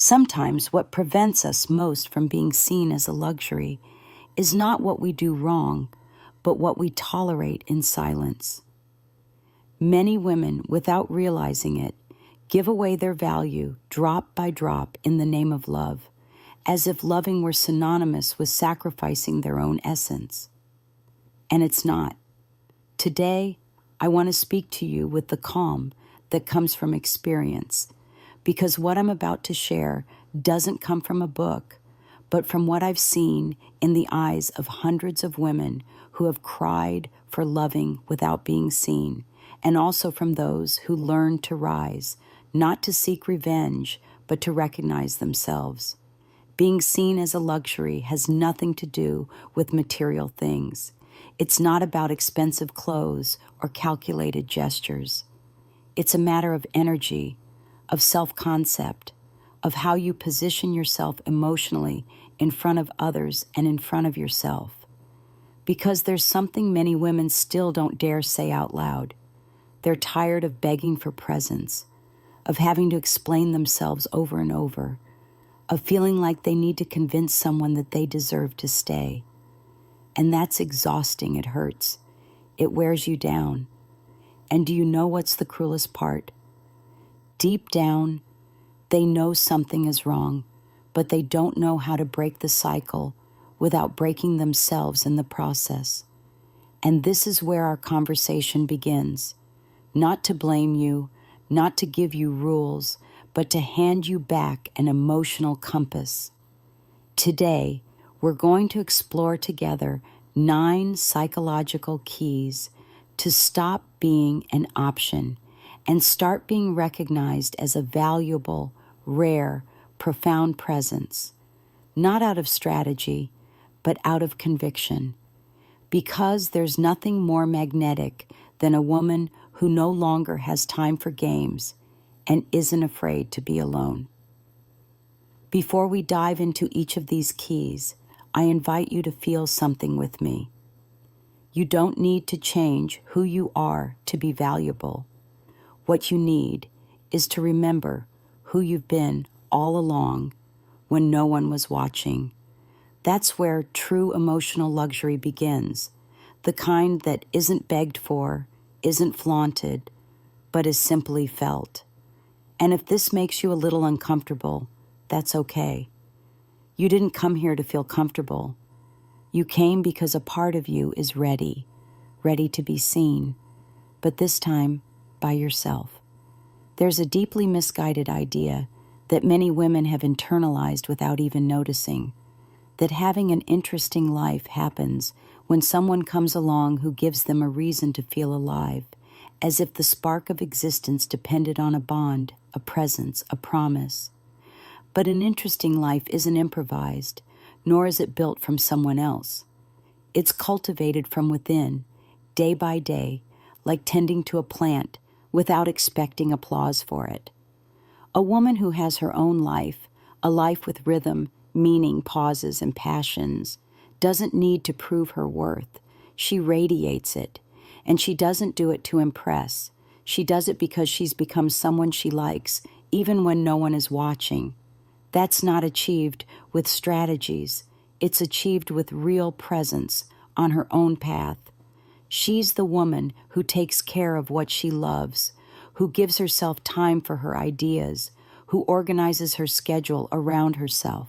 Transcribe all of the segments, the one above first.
Sometimes what prevents us most from being seen as a luxury is not what we do wrong, but what we tolerate in silence. Many women, without realizing it, give away their value drop by drop in the name of love, as if loving were synonymous with sacrificing their own essence. And it's not. Today, I want to speak to you with the calm that comes from experience, because what I'm about to share doesn't come from a book, but from what I've seen in the eyes of hundreds of women who have cried for loving without being seen, and also from those who learned to rise, not to seek revenge, but to recognize themselves. Being seen as a luxury has nothing to do with material things. It's not about expensive clothes or calculated gestures. It's a matter of energy, of self-concept, of how you position yourself emotionally in front of others and in front of yourself. Because there's something many women still don't dare say out loud. They're tired of begging for presents, of having to explain themselves over and over, of feeling like they need to convince someone that they deserve to stay. And that's exhausting. It hurts. It wears you down. And do you know what's the cruelest part? Deep down, they know something is wrong, but they don't know how to break the cycle without breaking themselves in the process. And this is where our conversation begins. Not to blame you, not to give you rules, but to hand you back an emotional compass. Today, we're going to explore together 9 psychological keys to stop being an option and start being recognized as a valuable, rare, profound presence, not out of strategy, but out of conviction. Because there's nothing more magnetic than a woman who no longer has time for games and isn't afraid to be alone. Before we dive into each of these keys, I invite you to feel something with me. You don't need to change who you are to be valuable. What you need is to remember who you've been all along when no one was watching. That's where true emotional luxury begins, the kind that isn't begged for, isn't flaunted, but is simply felt. And if this makes you a little uncomfortable, that's okay. You didn't come here to feel comfortable. You came because a part of you is ready to be seen, but this time by yourself. There's a deeply misguided idea that many women have internalized without even noticing, that having an interesting life happens when someone comes along who gives them a reason to feel alive, as if the spark of existence depended on a bond, a presence, a promise. But an interesting life isn't improvised, nor is it built from someone else. It's cultivated from within, day by day, like tending to a plant, without expecting applause for it. A woman who has her own life, a life with rhythm, meaning, pauses, and passions, doesn't need to prove her worth. She radiates it, and she doesn't do it to impress. She does it because she's become someone she likes, even when no one is watching. That's not achieved with strategies. It's achieved with real presence on her own path. She's the woman who takes care of what she loves, who gives herself time for her ideas, who organizes her schedule around herself.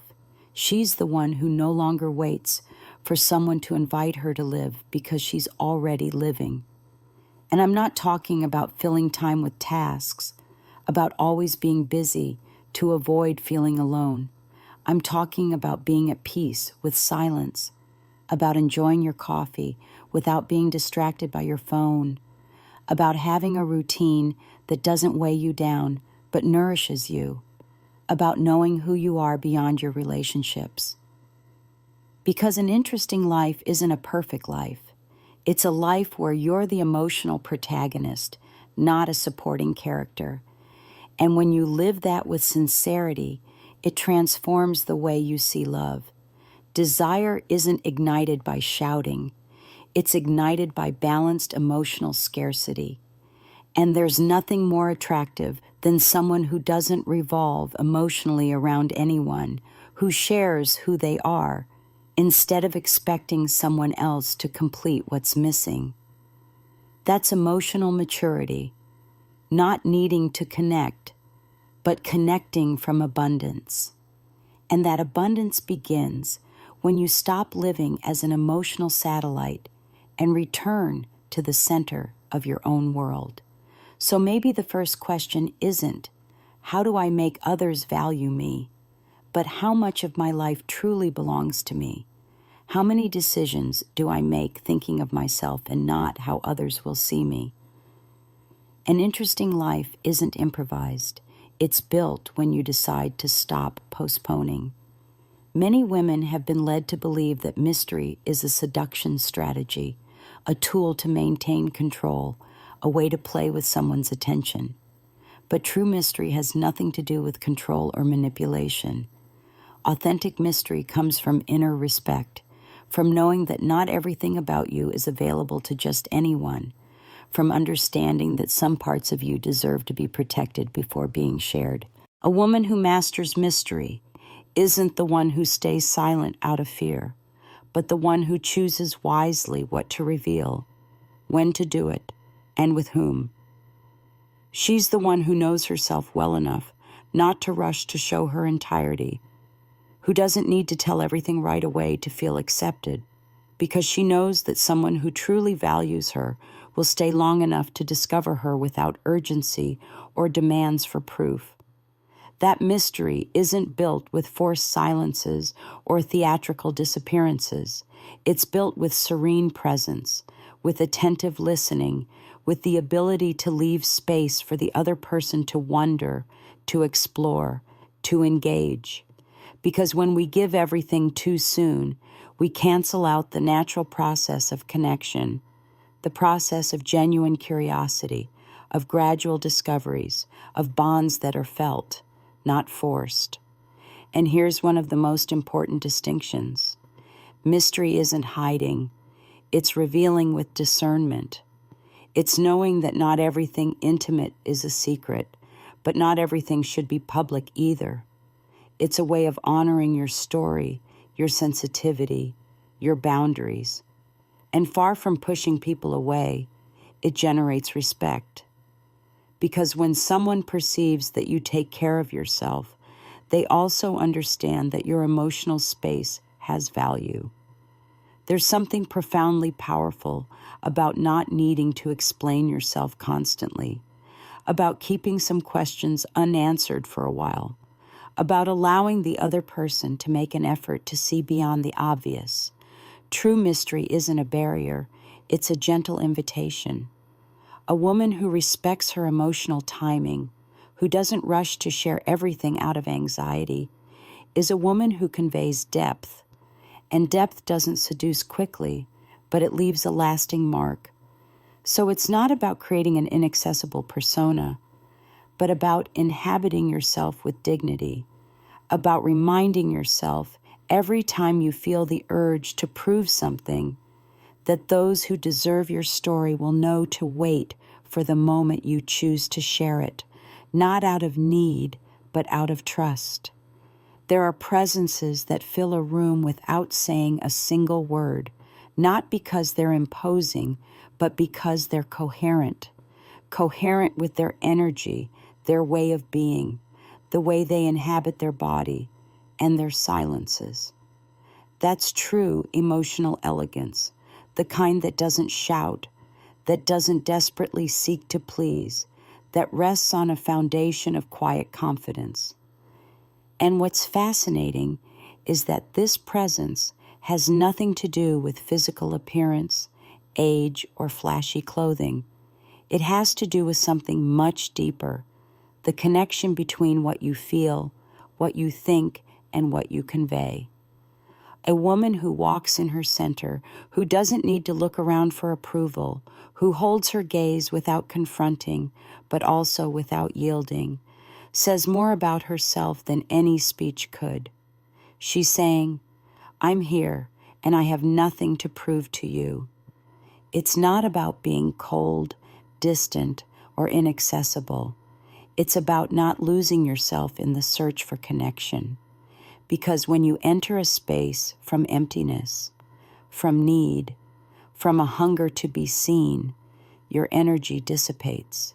She's the one who no longer waits for someone to invite her to live because she's already living. And I'm not talking about filling time with tasks, about always being busy to avoid feeling alone. I'm talking about being at peace with silence, about enjoying your coffee without being distracted by your phone, about having a routine that doesn't weigh you down but nourishes you, about knowing who you are beyond your relationships. Because an interesting life isn't a perfect life. It's a life where you're the emotional protagonist, not a supporting character. And when you live that with sincerity, it transforms the way you see love. Desire isn't ignited by shouting. It's ignited by balanced emotional scarcity. And there's nothing more attractive than someone who doesn't revolve emotionally around anyone, who shares who they are, instead of expecting someone else to complete what's missing. That's emotional maturity, not needing to connect, but connecting from abundance. And that abundance begins when you stop living as an emotional satellite and return to the center of your own world. So maybe the first question isn't, how do I make others value me? But how much of my life truly belongs to me? How many decisions do I make thinking of myself and not how others will see me? An interesting life isn't improvised. It's built when you decide to stop postponing. Many women have been led to believe that mystery is a seduction strategy, a tool to maintain control, a way to play with someone's attention. But true mystery has nothing to do with control or manipulation. Authentic mystery comes from inner respect, from knowing that not everything about you is available to just anyone, from understanding that some parts of you deserve to be protected before being shared. A woman who masters mystery isn't the one who stays silent out of fear, but the one who chooses wisely what to reveal, when to do it, and with whom. She's the one who knows herself well enough not to rush to show her entirety, who doesn't need to tell everything right away to feel accepted, because she knows that someone who truly values her will stay long enough to discover her without urgency or demands for proof. That mystery isn't built with forced silences or theatrical disappearances. It's built with serene presence, with attentive listening, with the ability to leave space for the other person to wonder, to explore, to engage. Because when we give everything too soon, we cancel out the natural process of connection, the process of genuine curiosity, of gradual discoveries, of bonds that are felt, not forced. And here's one of the most important distinctions. Mystery isn't hiding. It's revealing with discernment. It's knowing that not everything intimate is a secret, but not everything should be public either. It's a way of honoring your story, your sensitivity, your boundaries. And far from pushing people away, it generates respect. Because when someone perceives that you take care of yourself, they also understand that your emotional space has value. There's something profoundly powerful about not needing to explain yourself constantly, about keeping some questions unanswered for a while, about allowing the other person to make an effort to see beyond the obvious. True mystery isn't a barrier, it's a gentle invitation. A woman who respects her emotional timing, who doesn't rush to share everything out of anxiety, is a woman who conveys depth. And depth doesn't seduce quickly, but it leaves a lasting mark. So it's not about creating an inaccessible persona, but about inhabiting yourself with dignity, about reminding yourself every time you feel the urge to prove something, that those who deserve your story will know to wait for the moment you choose to share it, not out of need, but out of trust. There are presences that fill a room without saying a single word, not because they're imposing, but because they're coherent with their energy, their way of being, the way they inhabit their body, and their silences. That's true emotional elegance, the kind that doesn't shout, that doesn't desperately seek to please, that rests on a foundation of quiet confidence. And what's fascinating is that this presence has nothing to do with physical appearance, age, or flashy clothing. It has to do with something much deeper, the connection between what you feel, what you think, and what you convey. A woman who walks in her center, who doesn't need to look around for approval, who holds her gaze without confronting, but also without yielding, says more about herself than any speech could. She's saying, I'm here, and I have nothing to prove to you. It's not about being cold, distant, or inaccessible. It's about not losing yourself in the search for connection. Because when you enter a space from emptiness, from need, from a hunger to be seen, your energy dissipates.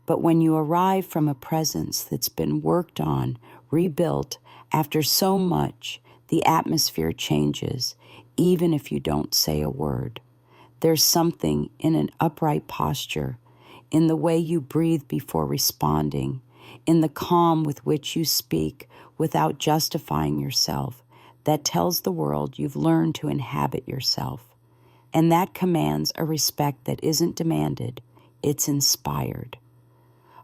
But when you arrive from a presence that's been worked on, rebuilt, after so much, the atmosphere changes, even if you don't say a word. There's something in an upright posture, in the way you breathe before responding, in the calm with which you speak without justifying yourself, that tells the world you've learned to inhabit yourself. And that commands a respect that isn't demanded, it's inspired.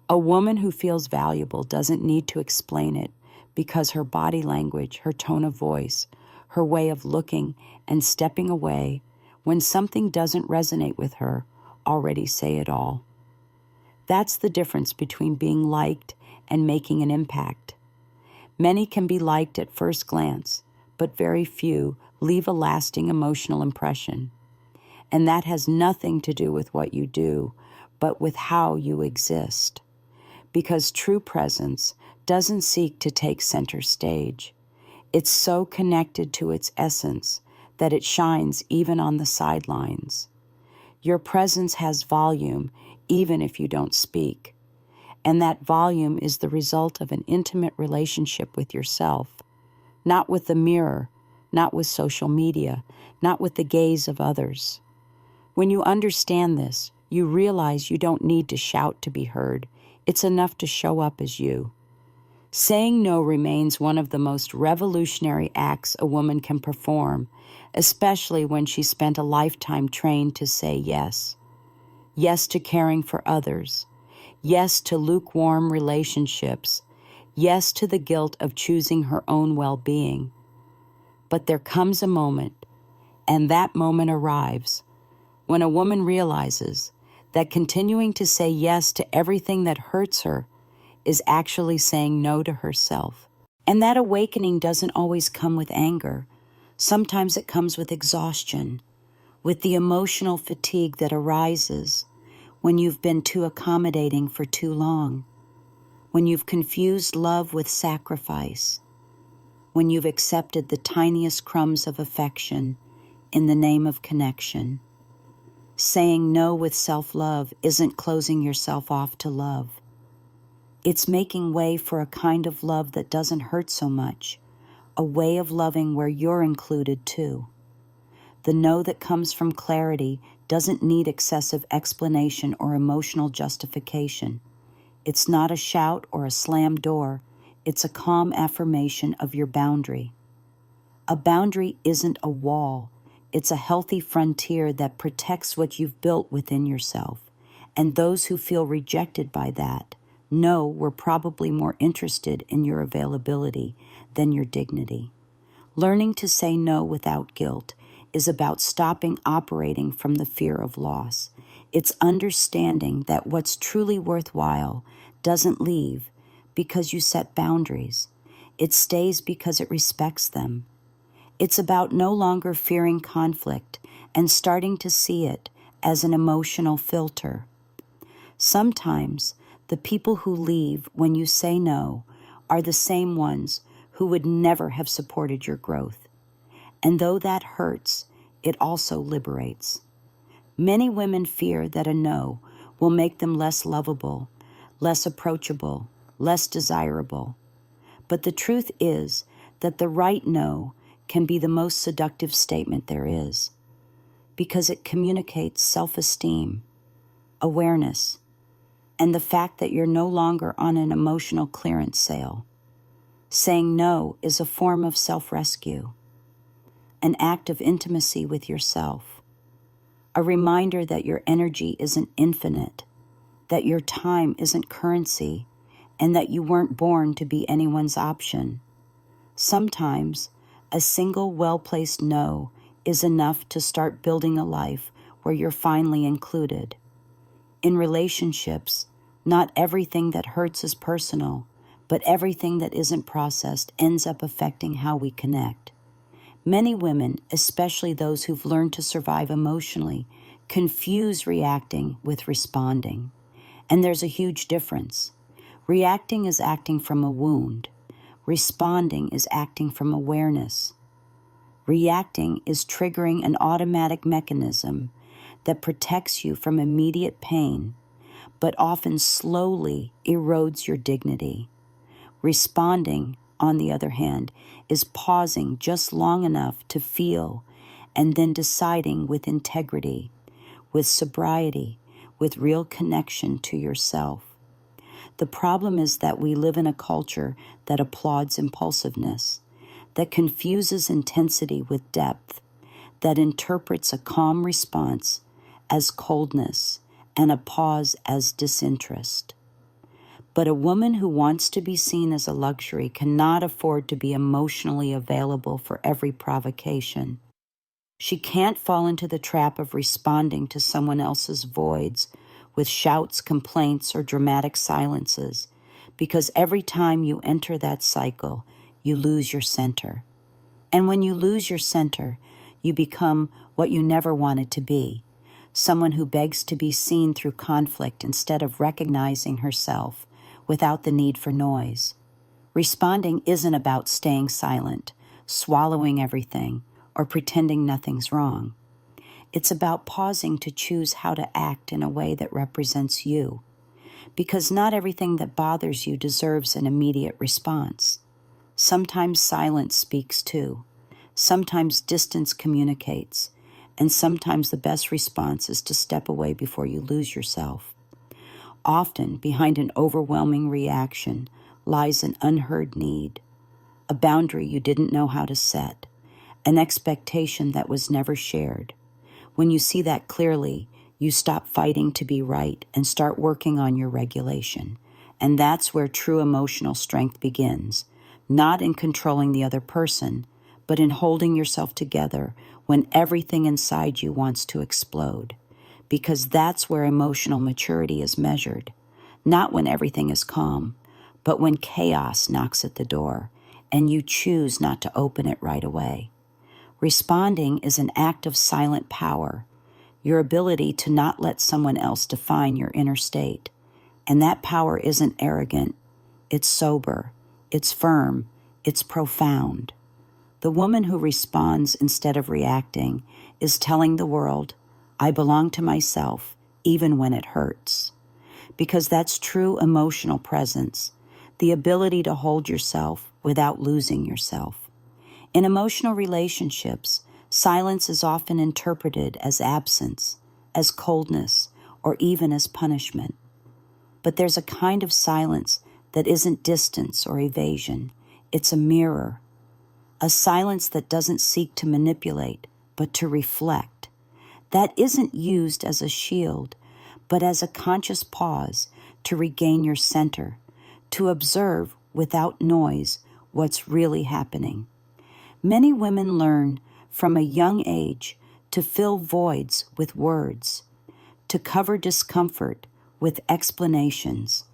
A woman who feels valuable doesn't need to explain it because her body language, her tone of voice, her way of looking and stepping away when something doesn't resonate with her already say it all. That's the difference between being liked and making an impact. Many can be liked at first glance, but very few leave a lasting emotional impression. And that has nothing to do with what you do, but with how you exist. Because true presence doesn't seek to take center stage. It's so connected to its essence that it shines even on the sidelines. Your presence has volume even if you don't speak. And that volume is the result of an intimate relationship with yourself, not with the mirror, not with social media, not with the gaze of others. When you understand this, you realize you don't need to shout to be heard. It's enough to show up as you. Saying no remains one of the most revolutionary acts a woman can perform, especially when she spent a lifetime trained to say yes. Yes to caring for others. Yes to lukewarm relationships. Yes to the guilt of choosing her own well-being. But there comes a moment, and that moment arrives, when a woman realizes that continuing to say yes to everything that hurts her is actually saying no to herself. And that awakening doesn't always come with anger. Sometimes it comes with exhaustion, with the emotional fatigue that arises when you've been too accommodating for too long, when you've confused love with sacrifice, when you've accepted the tiniest crumbs of affection in the name of connection. Saying no with self-love isn't closing yourself off to love. It's making way for a kind of love that doesn't hurt so much, a way of loving where you're included too. The no that comes from clarity doesn't need excessive explanation or emotional justification. It's not a shout or a slammed door. It's a calm affirmation of your boundary. A boundary isn't a wall. It's a healthy frontier that protects what you've built within yourself. And those who feel rejected by that know we're probably more interested in your availability than your dignity. Learning to say no without guilt is about stopping operating from the fear of loss. It's understanding that what's truly worthwhile doesn't leave because you set boundaries. It stays because it respects them. It's about no longer fearing conflict and starting to see it as an emotional filter. Sometimes the people who leave when you say no are the same ones who would never have supported your growth. And though that hurts, it also liberates. Many women fear that a no will make them less lovable, less approachable, less desirable. But the truth is that the right no can be the most seductive statement there is, because it communicates self-esteem, awareness, and the fact that you're no longer on an emotional clearance sale. Saying no is a form of self-rescue, an act of intimacy with yourself, a reminder that your energy isn't infinite, that your time isn't currency, and that you weren't born to be anyone's option. Sometimes, a single well-placed no is enough to start building a life where you're finally included. In relationships, not everything that hurts is personal, but everything that isn't processed ends up affecting how we connect. Many women, especially those who've learned to survive emotionally, confuse reacting with responding. And there's a huge difference. Reacting is acting from a wound. Responding is acting from awareness. Reacting is triggering an automatic mechanism that protects you from immediate pain, but often slowly erodes your dignity. Responding, on the other hand, is pausing just long enough to feel and then deciding with integrity, with sobriety, with real connection to yourself. The problem is that we live in a culture that applauds impulsiveness, that confuses intensity with depth, that interprets a calm response as coldness and a pause as disinterest. But a woman who wants to be seen as a luxury cannot afford to be emotionally available for every provocation. She can't fall into the trap of responding to someone else's voids with shouts, complaints, or dramatic silences, because every time you enter that cycle, you lose your center. And when you lose your center, you become what you never wanted to be, someone who begs to be seen through conflict instead of recognizing herself without the need for noise. Responding isn't about staying silent, swallowing everything, or pretending nothing's wrong. It's about pausing to choose how to act in a way that represents you, because not everything that bothers you deserves an immediate response. Sometimes silence speaks too. Sometimes distance communicates, and sometimes the best response is to step away before you lose yourself. Often, behind an overwhelming reaction lies an unheard need, a boundary you didn't know how to set, an expectation that was never shared. When you see that clearly, you stop fighting to be right and start working on your regulation. And that's where true emotional strength begins, not in controlling the other person, but in holding yourself together when everything inside you wants to explode. Because that's where emotional maturity is measured, not when everything is calm, but when chaos knocks at the door and you choose not to open it right away. Responding is an act of silent power, your ability to not let someone else define your inner state. And that power isn't arrogant, it's sober, it's firm, it's profound. The woman who responds instead of reacting is telling the world, I belong to myself, even when it hurts. Because that's true emotional presence, the ability to hold yourself without losing yourself. In emotional relationships, silence is often interpreted as absence, as coldness, or even as punishment. But there's a kind of silence that isn't distance or evasion. It's a mirror, a silence that doesn't seek to manipulate, but to reflect. That isn't used as a shield, but as a conscious pause to regain your center, to observe without noise what's really happening. Many women learn from a young age to fill voids with words, to cover discomfort with explanations,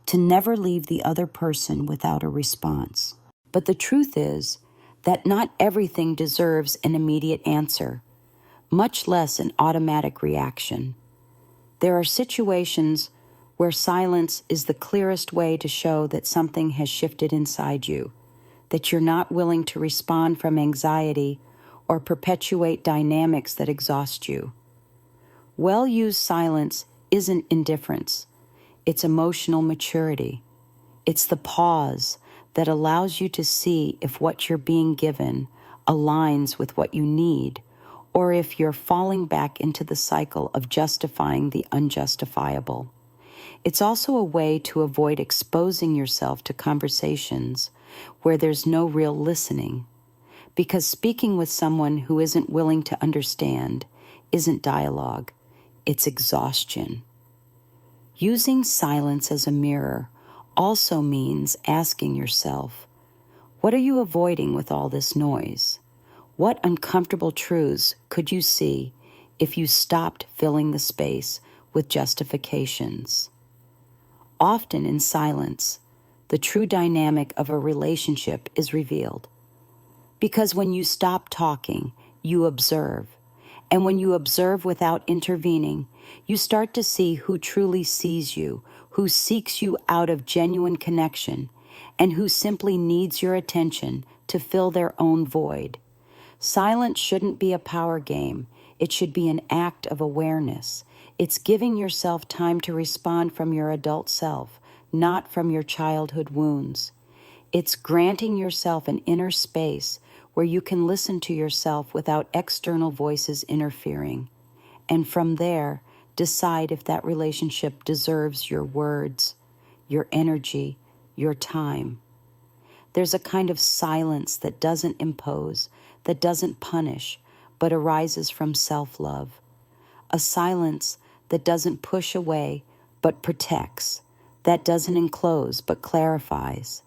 to never leave the other person without a response. But the truth is that not everything deserves an immediate answer, much less an automatic reaction. There are situations where silence is the clearest way to show that something has shifted inside you, that you're not willing to respond from anxiety or perpetuate dynamics that exhaust you. Well-used silence isn't indifference. It's emotional maturity. It's the pause that allows you to see if what you're being given aligns with what you need, or if you're falling back into the cycle of justifying the unjustifiable. It's also a way to avoid exposing yourself to conversations where there's no real listening, because speaking with someone who isn't willing to understand isn't dialogue, it's exhaustion. Using silence as a mirror also means asking yourself, what are you avoiding with all this noise? What uncomfortable truths could you see if you stopped filling the space with justifications? Often in silence, the true dynamic of a relationship is revealed. Because when you stop talking, you observe. And when you observe without intervening, you start to see who truly sees you, who seeks you out of genuine connection, and who simply needs your attention to fill their own void. Silence shouldn't be a power game. It should be an act of awareness. It's giving yourself time to respond from your adult self, not from your childhood wounds. It's granting yourself an inner space where you can listen to yourself without external voices interfering. And from there, decide if that relationship deserves your words, your energy, your time. There's a kind of silence that doesn't impose, that doesn't punish, but arises from self-love. A silence that doesn't push away, but protects, that doesn't enclose, but clarifies.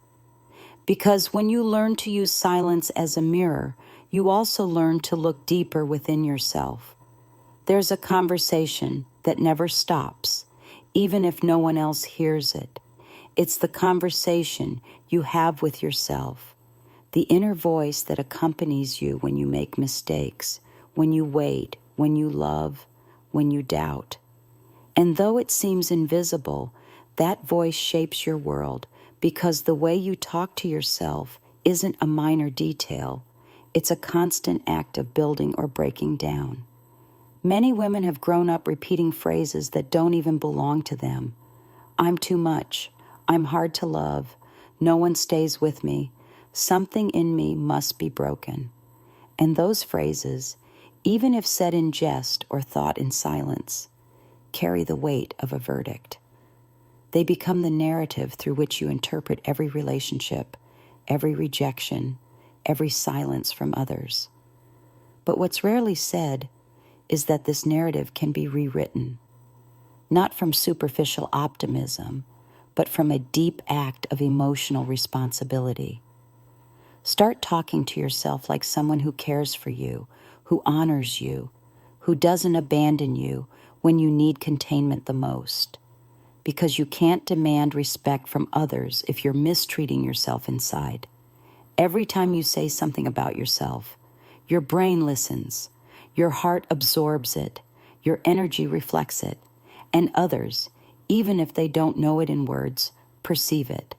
Because when you learn to use silence as a mirror, you also learn to look deeper within yourself. There's a conversation that never stops, even if no one else hears it. It's the conversation you have with yourself, the inner voice that accompanies you when you make mistakes, when you wait, when you love, when you doubt. And though it seems invisible, that voice shapes your world because the way you talk to yourself isn't a minor detail. It's a constant act of building or breaking down. Many women have grown up repeating phrases that don't even belong to them. I'm too much. I'm hard to love. No one stays with me. Something in me must be broken. And those phrases, even if said in jest or thought in silence, carry the weight of a verdict. They become the narrative through which you interpret every relationship, every rejection, every silence from others. But what's rarely said is that this narrative can be rewritten, not from superficial optimism, but from a deep act of emotional responsibility. Start talking to yourself like someone who cares for you, who honors you, who doesn't abandon you when you need containment the most. Because you can't demand respect from others if you're mistreating yourself inside. Every time you say something about yourself, your brain listens, your heart absorbs it, your energy reflects it, and others, even if they don't know it in words, perceive it.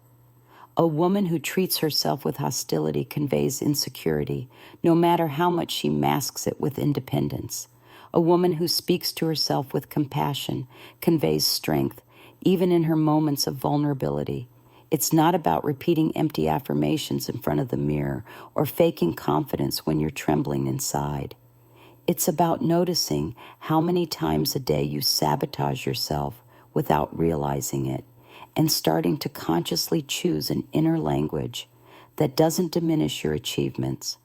A woman who treats herself with hostility conveys insecurity, no matter how much she masks it with independence. A woman who speaks to herself with compassion conveys strength, even in her moments of vulnerability. It's not about repeating empty affirmations in front of the mirror or faking confidence when you're trembling inside. It's about noticing how many times a day you sabotage yourself without realizing it, and starting to consciously choose an inner language that doesn't diminish your achievements,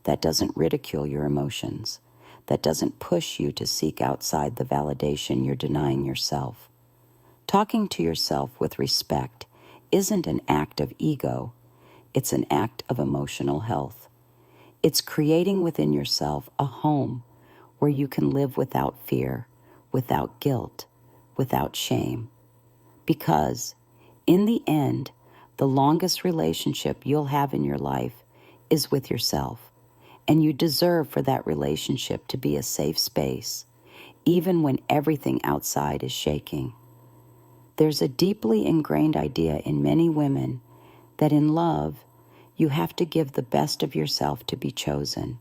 that doesn't ridicule your emotions, that doesn't push you to seek outside the validation you're denying yourself. Talking to yourself with respect isn't an act of ego, it's an act of emotional health. It's creating within yourself a home where you can live without fear, without guilt, without shame. Because, in the end, the longest relationship you'll have in your life is with yourself, and you deserve for that relationship to be a safe space, even when everything outside is shaking. There's a deeply ingrained idea in many women that in love, you have to give the best of yourself to be chosen,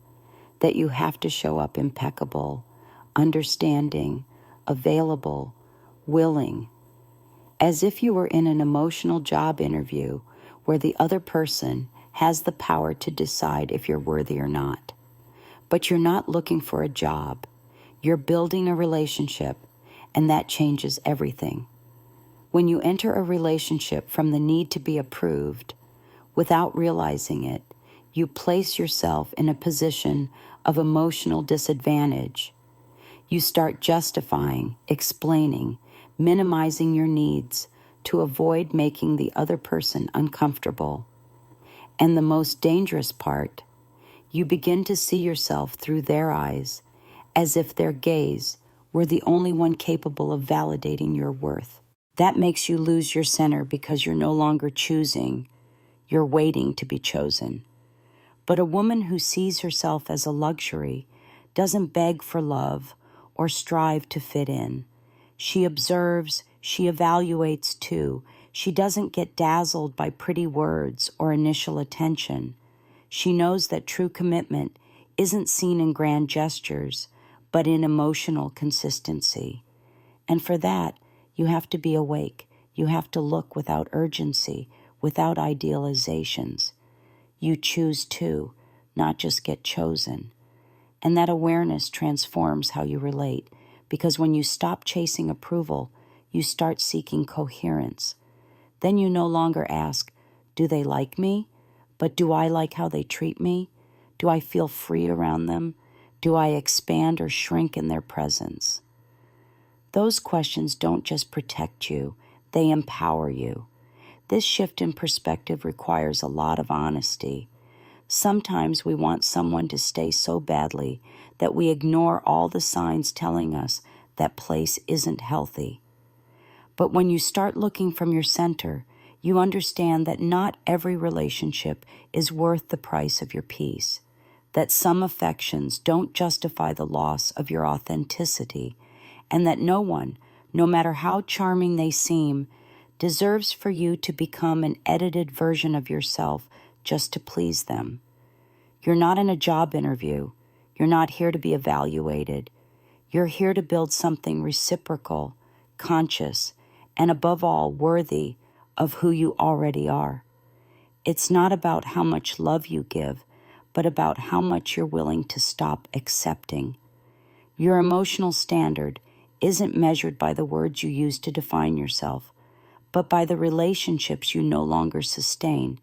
that you have to show up impeccable, understanding, available, willing, as if you were in an emotional job interview where the other person has the power to decide if you're worthy or not. But you're not looking for a job. You're building a relationship, and that changes everything. When you enter a relationship from the need to be approved, without realizing it, you place yourself in a position of emotional disadvantage. You start justifying, explaining, minimizing your needs to avoid making the other person uncomfortable. And the most dangerous part, you begin to see yourself through their eyes, as if their gaze were the only one capable of validating your worth. That makes you lose your center because you're no longer choosing, you're waiting to be chosen. But a woman who sees herself as a luxury doesn't beg for love or strive to fit in. She observes, she evaluates too. She doesn't get dazzled by pretty words or initial attention. She knows that true commitment isn't seen in grand gestures, but in emotional consistency. And for that, you have to be awake. You have to look without urgency, without idealizations. You choose to, not just get chosen. And that awareness transforms how you relate, because when you stop chasing approval, you start seeking coherence. Then you no longer ask, do they like me? But do I like how they treat me? Do I feel free around them? Do I expand or shrink in their presence? Those questions don't just protect you, they empower you. This shift in perspective requires a lot of honesty. Sometimes we want someone to stay so badly that we ignore all the signs telling us that place isn't healthy. But when you start looking from your center, you understand that not every relationship is worth the price of your peace, that some affections don't justify the loss of your authenticity, and that no one, no matter how charming they seem, deserves for you to become an edited version of yourself just to please them. You're not in a job interview. You're not here to be evaluated. You're here to build something reciprocal, conscious, and above all, worthy of who you already are. It's not about how much love you give, but about how much you're willing to stop accepting. Your emotional standard isn't measured by the words you use to define yourself, but by the relationships you no longer sustain,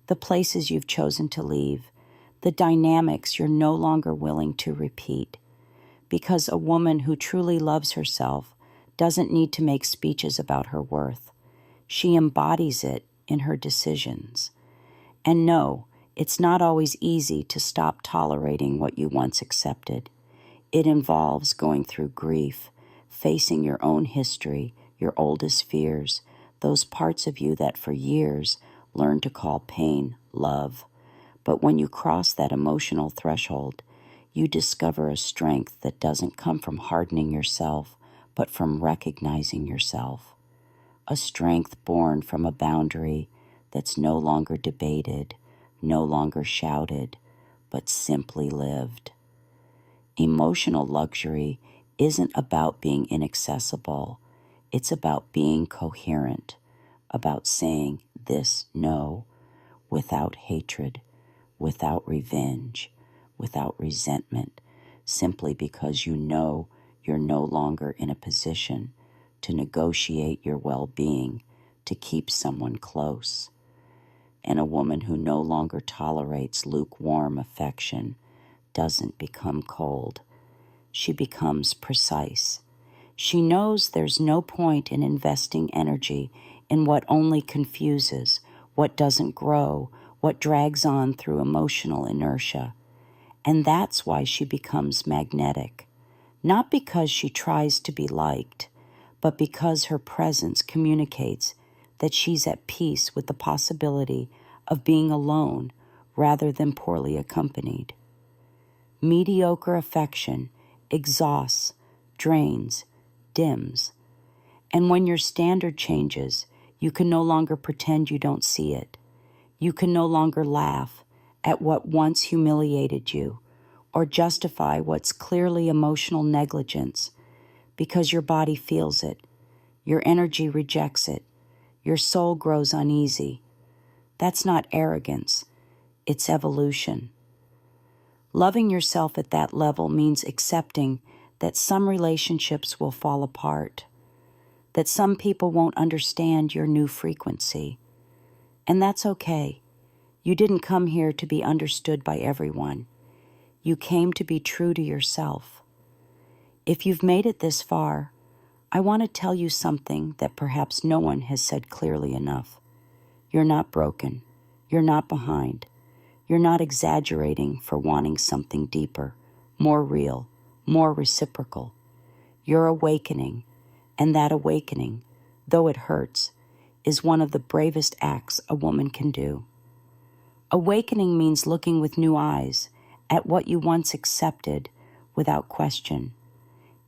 the places you've chosen to leave, the dynamics you're no longer willing to repeat. Because a woman who truly loves herself doesn't need to make speeches about her worth. She embodies it in her decisions. And no, it's not always easy to stop tolerating what you once accepted. It involves going through grief, facing your own history, your oldest fears, those parts of you that for years learned to call pain love. But when you cross that emotional threshold, you discover a strength that doesn't come from hardening yourself, but from recognizing yourself. A strength born from a boundary that's no longer debated, no longer shouted, but simply lived. Emotional luxury isn't about being inaccessible. It's about being coherent, about saying this no without hatred, without revenge, without resentment, simply because you know you're no longer in a position to negotiate your well-being to keep someone close. And a woman who no longer tolerates lukewarm affection doesn't become cold. She becomes precise. She knows there's no point in investing energy in what only confuses, what doesn't grow, what drags on through emotional inertia. And that's why she becomes magnetic. Not because she tries to be liked, but because her presence communicates that she's at peace with the possibility of being alone rather than poorly accompanied. Mediocre affection exhausts, drains, dims. And when your standard changes, you can no longer pretend you don't see it. You can no longer laugh at what once humiliated you or justify what's clearly emotional negligence, because your body feels it, your energy rejects it, your soul grows uneasy. That's not arrogance, it's evolution. Loving yourself at that level means accepting that some relationships will fall apart, that some people won't understand your new frequency. And that's okay. You didn't come here to be understood by everyone. You came to be true to yourself. If you've made it this far, I want to tell you something that perhaps no one has said clearly enough. You're not broken. You're not behind. You're not exaggerating for wanting something deeper, more real, more reciprocal. You're awakening, and that awakening, though it hurts, is one of the bravest acts a woman can do. Awakening means looking with new eyes at what you once accepted without question.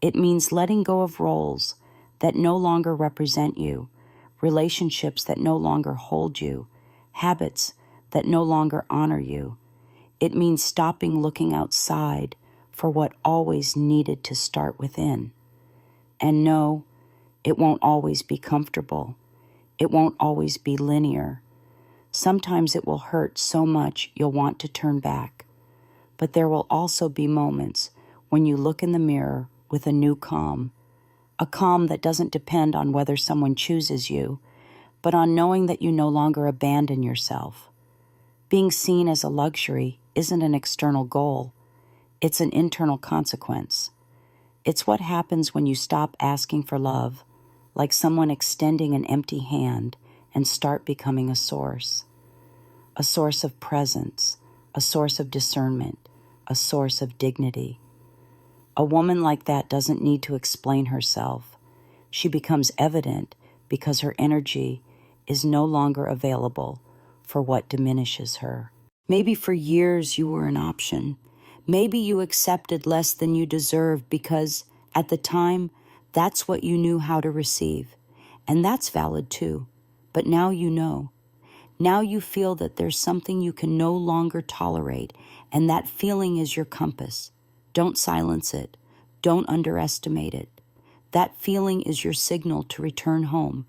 It means letting go of roles that no longer represent you, relationships that no longer hold you, habits that no longer honor you. It means stopping looking outside for what always needed to start within. And no, it won't always be comfortable. It won't always be linear. Sometimes it will hurt so much you'll want to turn back. But there will also be moments when you look in the mirror with a new calm, a calm that doesn't depend on whether someone chooses you, but on knowing that you no longer abandon yourself. Being seen as a luxury isn't an external goal. It's an internal consequence. It's what happens when you stop asking for love, like someone extending an empty hand, and start becoming a source of presence, a source of discernment, a source of dignity. A woman like that doesn't need to explain herself. She becomes evident because her energy is no longer available for what diminishes her. Maybe for years you were an option. Maybe you accepted less than you deserved because, at the time, that's what you knew how to receive. And that's valid too. But now you know. Now you feel that there's something you can no longer tolerate, and that feeling is your compass. Don't silence it. Don't underestimate it. That feeling is your signal to return home.